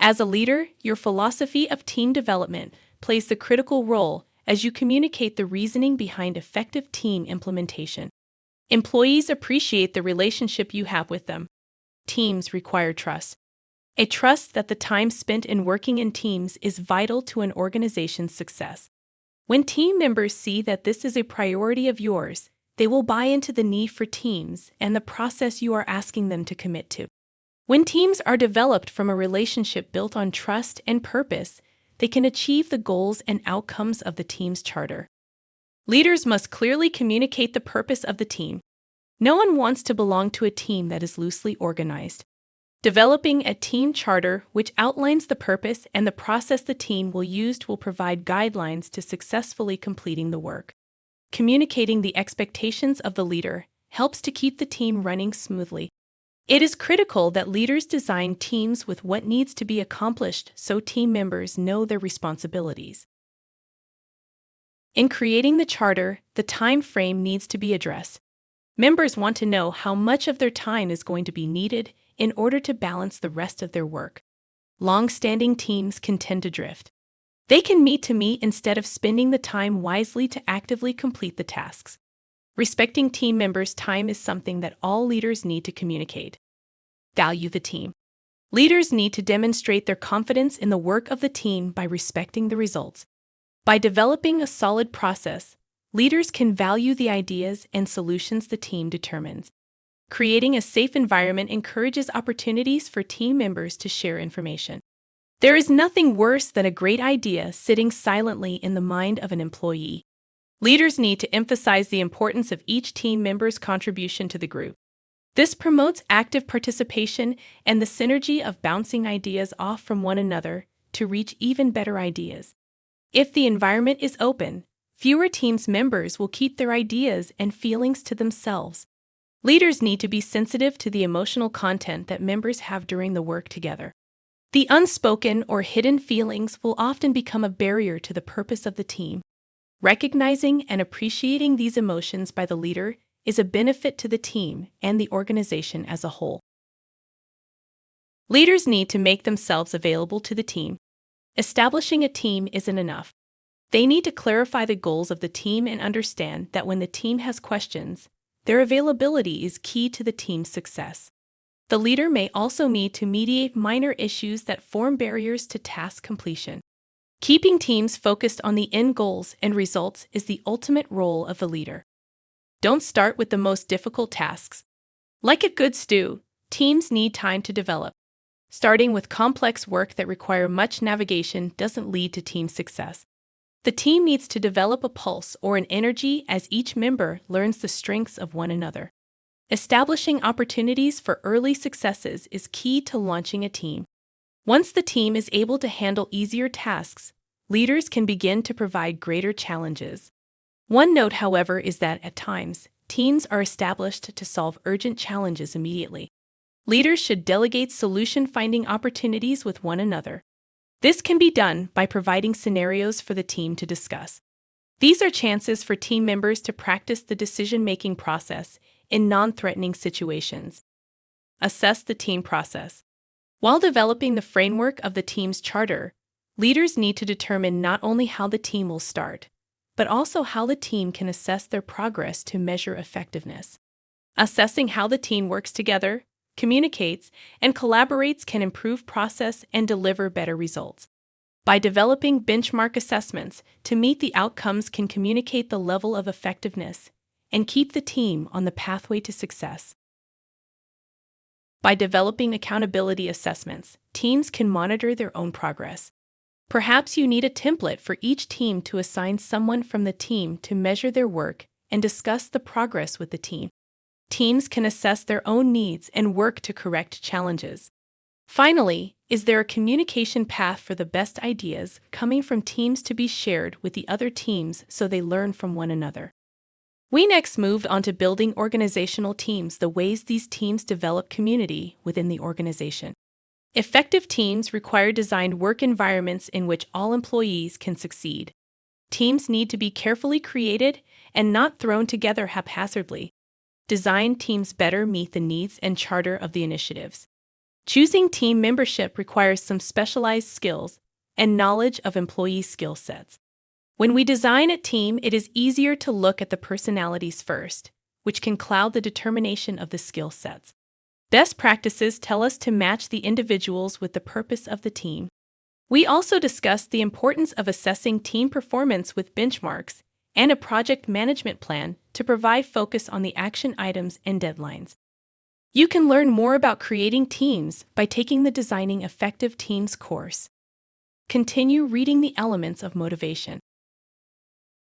As a leader, your philosophy of team development plays the critical role as you communicate the reasoning behind effective team implementation. Employees appreciate the relationship you have with them. Teams require trust. A trust that the time spent in working in teams is vital to an organization's success. When team members see that this is a priority of yours, they will buy into the need for teams and the process you are asking them to commit to. When teams are developed from a relationship built on trust and purpose, they can achieve the goals and outcomes of the team's charter. Leaders must clearly communicate the purpose of the team. No one wants to belong to a team that is loosely organized. Developing a team charter which outlines the purpose and the process the team will use will provide guidelines to successfully completing the work. Communicating the expectations of the leader helps to keep the team running smoothly. It is critical that leaders design teams with what needs to be accomplished so team members know their responsibilities. In creating the charter, the time frame needs to be addressed. Members want to know how much of their time is going to be needed in order to balance the rest of their work. Long-standing teams can tend to drift. They can meet to meet instead of spending the time wisely to actively complete the tasks. Respecting team members' time is something that all leaders need to communicate. Value the team. Leaders need to demonstrate their confidence in the work of the team by respecting the results. By developing a solid process, leaders can value the ideas and solutions the team determines. Creating a safe environment encourages opportunities for team members to share information. There is nothing worse than a great idea sitting silently in the mind of an employee. Leaders need to emphasize the importance of each team member's contribution to the group. This promotes active participation and the synergy of bouncing ideas off from one another to reach even better ideas. If the environment is open, fewer team's members will keep their ideas and feelings to themselves. Leaders need to be sensitive to the emotional content that members have during the work together. The unspoken or hidden feelings will often become a barrier to the purpose of the team. Recognizing and appreciating these emotions by the leader is a benefit to the team and the organization as a whole. Leaders need to make themselves available to the team. Establishing a team isn't enough. They need to clarify the goals of the team and understand that when the team has questions, their availability is key to the team's success. The leader may also need to mediate minor issues that form barriers to task completion. Keeping teams focused on the end goals and results is the ultimate role of the leader. Don't start with the most difficult tasks. Like a good stew, teams need time to develop. Starting with complex work that require much navigation doesn't lead to team success. The team needs to develop a pulse or an energy as each member learns the strengths of one another. Establishing opportunities for early successes is key to launching a team. Once the team is able to handle easier tasks, leaders can begin to provide greater challenges. One note, however, is that at times, teams are established to solve urgent challenges immediately. Leaders should delegate solution-finding opportunities with one another. This can be done by providing scenarios for the team to discuss. These are chances for team members to practice the decision-making process in non-threatening situations. Assess the team process. While developing the framework of the team's charter, leaders need to determine not only how the team will start, but also how the team can assess their progress to measure effectiveness. Assessing how the team works together, communicates, and collaborates can improve process and deliver better results. By developing benchmark assessments to meet the outcomes can communicate the level of effectiveness and keep the team on the pathway to success. By developing accountability assessments, teams can monitor their own progress. Perhaps you need a template for each team to assign someone from the team to measure their work and discuss the progress with the team. Teams can assess their own needs and work to correct challenges. Finally, is there a communication path for the best ideas coming from teams to be shared with the other teams so they learn from one another? We next moved on to building organizational teams, the ways these teams develop community within the organization. Effective teams require designed work environments in which all employees can succeed. Teams need to be carefully created and not thrown together haphazardly. Design teams better meet the needs and charter of the initiatives. Choosing team membership requires some specialized skills and knowledge of employee skill sets. When we design a team, it is easier to look at the personalities first, which can cloud the determination of the skill sets. Best practices tell us to match the individuals with the purpose of the team. We also discussed the importance of assessing team performance with benchmarks and a project management plan to provide focus on the action items and deadlines. You can learn more about creating teams by taking the Designing Effective Teams course. Continue reading the elements of motivation.